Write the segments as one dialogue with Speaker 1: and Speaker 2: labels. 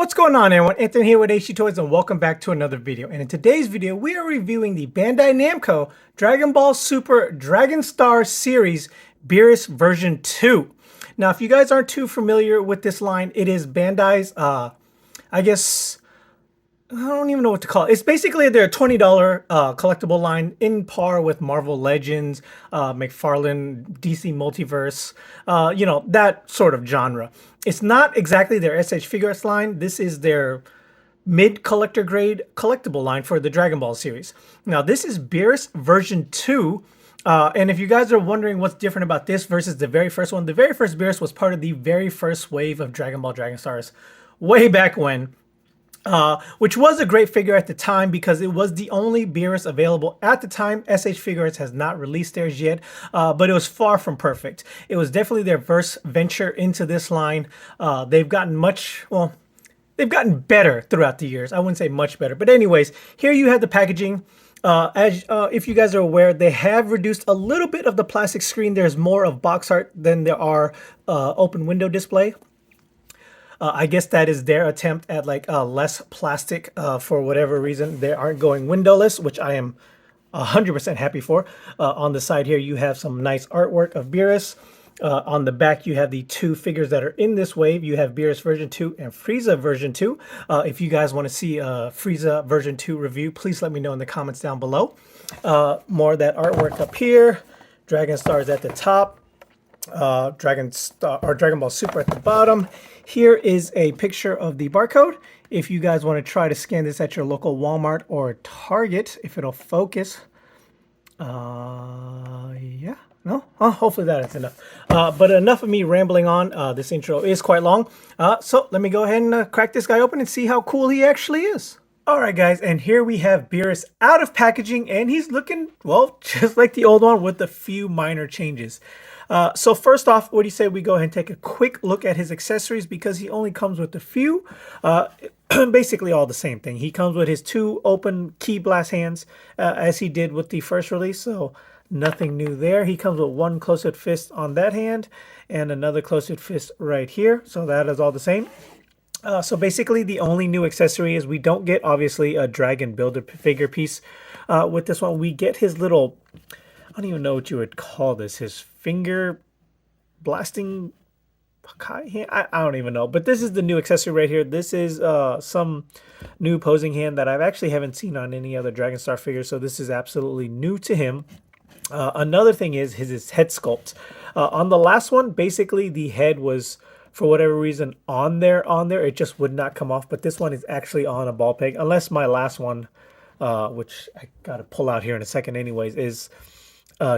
Speaker 1: What's going on, everyone? Anthony here with HG Toys, and welcome back to another video. And in today's video, we are reviewing the Bandai Namco Dragon Ball Super Dragon Star series Beerus version 2. Now, if you guys aren't too familiar with this line, it is Bandai's, I guess, I don't even know what to call it. It's basically their $20 collectible line in par with Marvel Legends, McFarlane, DC Multiverse, that sort of genre. It's not exactly their SH Figuarts line. This is their mid collector grade collectible line for the Dragon Ball series. Now, this is Beerus version 2. And if you guys are wondering what's different about this versus the very first one, the very first Beerus was part of the very first wave of Dragon Ball Dragon Stars way back when. Which was a great figure at the time because it was the only Beerus available at the time. SH Figuarts has not released theirs yet, but it was far from perfect. It was definitely their first venture into this line. They've gotten they've gotten better throughout the years. I wouldn't say much better, but anyways, here you have the packaging. If you guys are aware, they have reduced a little bit of the plastic screen. There's more of box art than there are open window display. I guess that is their attempt at less plastic for whatever reason. They aren't going windowless, which I am 100% happy for. On the side here, you have some nice artwork of Beerus. On the back, you have the two figures that are in this wave. You have Beerus version 2 and Frieza version 2. If you guys want to see a Frieza version 2 review, please let me know in the comments down below. More of that artwork up here. Dragon Stars at the top. Dragon Ball Super at the bottom. Here is a picture of the barcode. If you guys want to try to scan this at your local Walmart or Target, if it'll focus. Yeah, no? Hopefully that is enough. But enough of me rambling on. This intro is quite long. So let me go ahead and crack this guy open and see how cool he actually is. Alright guys, and here we have Beerus out of packaging, and he's looking, well, just like the old one with a few minor changes. So first off, what do you say we go ahead and take a quick look at his accessories, because he only comes with a few, basically all the same thing. He comes with his two open key blast hands, as he did with the first release, so nothing new there. He comes with one close-fit fist on that hand, and another close-fit fist right here, so that is all the same. So basically the only new accessory is we don't get, obviously, a dragon builder figure piece with this one. We get his little, I don't even know what you would call this, his finger blasting hand? I don't even know. But this is the new accessory right here. This is some new posing hand that I actually haven't seen on any other Dragon Star figure, so this is absolutely new to him. Another thing is his head sculpt. On the last one, basically the head was, for whatever reason, on there. It just would not come off. But this one is actually on a ball peg. Unless my last one, which I got to pull out here in a second anyways, is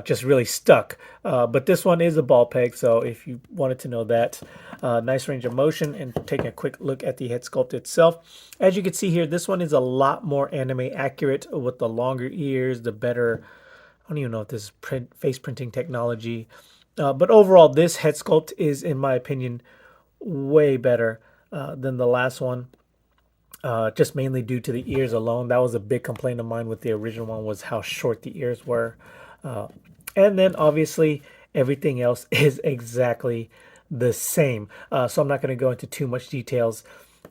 Speaker 1: just really stuck. But this one is a ball peg. So if you wanted to know that, nice range of motion. And take a quick look at the head sculpt itself. As you can see here, this one is a lot more anime accurate with the longer ears, the better, I don't even know if this is face printing technology. But overall, this head sculpt is, in my opinion, way better than the last one, just mainly due to the ears alone. That was a big complaint of mine with the original one, was how short the ears were. And then obviously everything else is exactly the same, so I'm not going to go into too much details.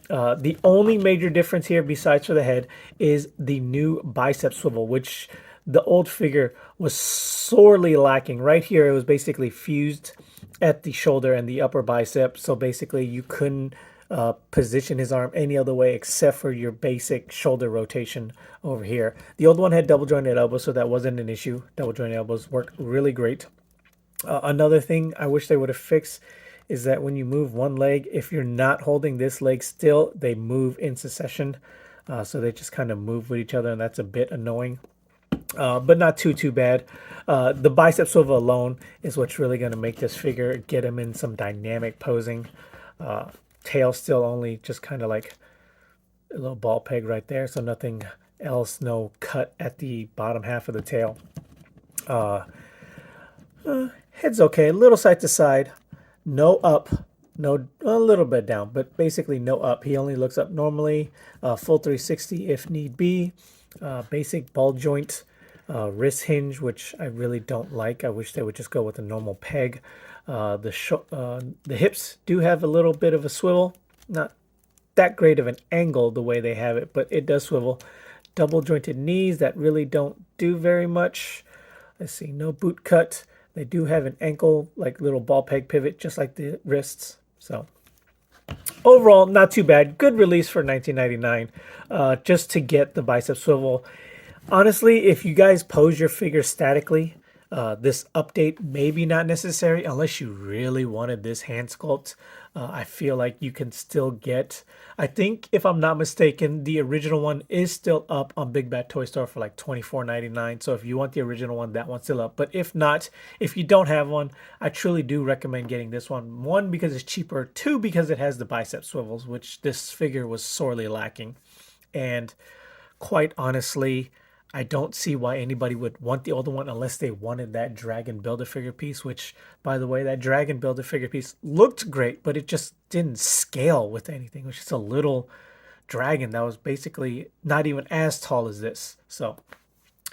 Speaker 1: The only major difference here, besides for the head, is the new bicep swivel, which the old figure was sorely lacking. Right here, it was basically fused at the shoulder and the upper bicep. So basically, you couldn't position his arm any other way except for your basic shoulder rotation over here. The old one had double jointed elbows, so that wasn't an issue. Double jointed elbows work really great. Another thing I wish they would have fixed is that when you move one leg, if you're not holding this leg still, they move in succession. So they just kind of move with each other, and that's a bit annoying. But not too bad. The bicep swivel alone is what's really going to make this figure, get him in some dynamic posing. Tail still only just kind of like a little ball peg right there, so nothing else, no cut at the bottom half of the tail. Head's okay, a little side to side, no up, no, a little bit down, but basically no up. He only looks up normally, full 360 if need be. Basic ball joint wrist hinge, which I really don't like. I wish they would just go with a normal peg. The hips do have a little bit of a swivel, not that great of an angle the way they have it, but it does swivel. Double jointed knees that really don't do very much. Let's see, no boot cut. They do have an ankle, like little ball peg pivot, just like the wrists. So overall, not too bad. Good release for 1999, just to get the bicep swivel. Honestly, if you guys pose your figure statically, this update may be not necessary unless you really wanted this hand sculpt. I feel like you can still get, I think if I'm not mistaken, the original one is still up on Big Bad Toy Store for like $24.99. So if you want the original one, that one's still up. But if not, if you don't have one, I truly do recommend getting this one. One, because it's cheaper. Two, because it has the bicep swivels, which this figure was sorely lacking. And quite honestly, I don't see why anybody would want the older one unless they wanted that Dragon Build-A-Figure piece, which, by the way, that Dragon Build-A-Figure piece looked great, but it just didn't scale with anything. It was just a little dragon that was basically not even as tall as this. So,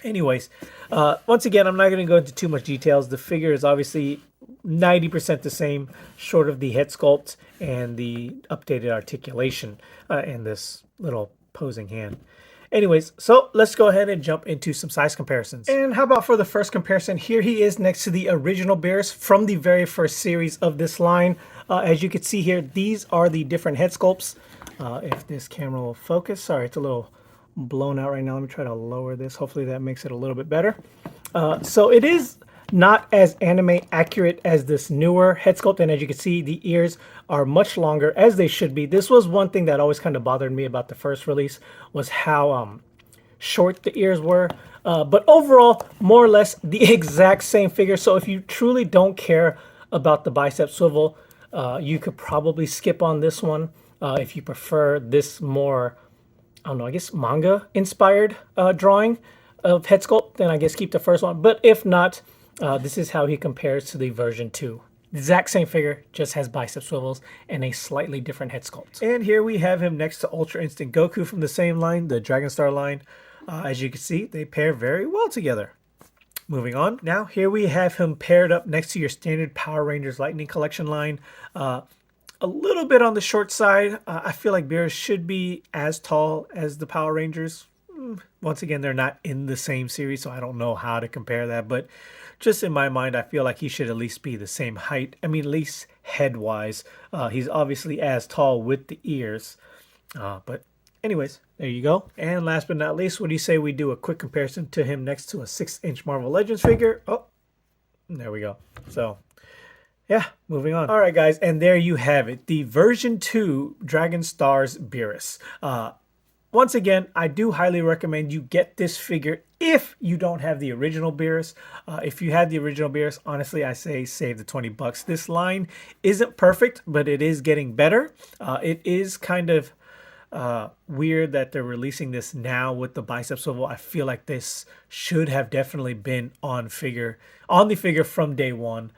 Speaker 1: anyways, once again, I'm not going to go into too much details. The figure is obviously 90% the same, short of the head sculpt and the updated articulation in this little posing hand. Anyways, so let's go ahead and jump into some size comparisons. And how about for the first comparison? Here he is next to the original Beerus from the very first series of this line. As you can see here, these are the different head sculpts. If this camera will focus. Sorry, it's a little blown out right now. Let me try to lower this. Hopefully that makes it a little bit better. So it is not as anime accurate as this newer head sculpt, and as you can see, the ears are much longer, as they should be. This was one thing that always kind of bothered me about the first release, was how short the ears were. But overall, more or less the exact same figure. So if you truly don't care about the bicep swivel, you could probably skip on this one. If you prefer this more, I don't know, I guess manga inspired drawing of head sculpt, then I guess keep the first one. But if not, this is how he compares to the version 2. The exact same figure, just has bicep swivels and a slightly different head sculpt. And here we have him next to Ultra Instinct Goku from the same line, the Dragon Star line. As you can see, they pair very well together. Moving on. Now here we have him paired up next to your standard Power Rangers Lightning Collection line. A little bit on the short side. I feel like Beerus should be as tall as the Power Rangers. Once again, they're not in the same series, so I don't know how to compare that. But just in my mind, I feel like he should at least be the same height. I mean, at least head-wise. He's obviously as tall with the ears. But anyways, there you go. And last but not least, what do you say we do a quick comparison to him next to a 6-inch Marvel Legends figure? Oh, there we go. So, yeah, moving on. All right, guys, and there you have it. The version 2 Dragon Stars Beerus. Once again, I do highly recommend you get this figure if you don't have the original Beerus. If you had the original Beerus, honestly, I say save the 20 bucks. This line isn't perfect, but it is getting better. It is kind of weird that they're releasing this now with the bicep swivel. I feel like this should have definitely been on the figure from day one.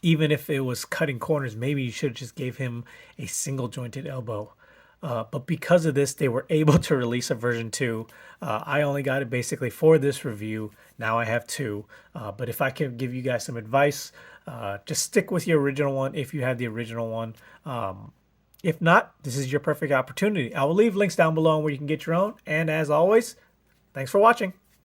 Speaker 1: Even if it was cutting corners, maybe you should have just gave him a single jointed elbow. But because of this, they were able to release a version 2. I only got it basically for this review. Now I have 2. But if I can give you guys some advice, just stick with your original one if you have the original one. If not, this is your perfect opportunity. I will leave links down below where you can get your own. And as always, thanks for watching.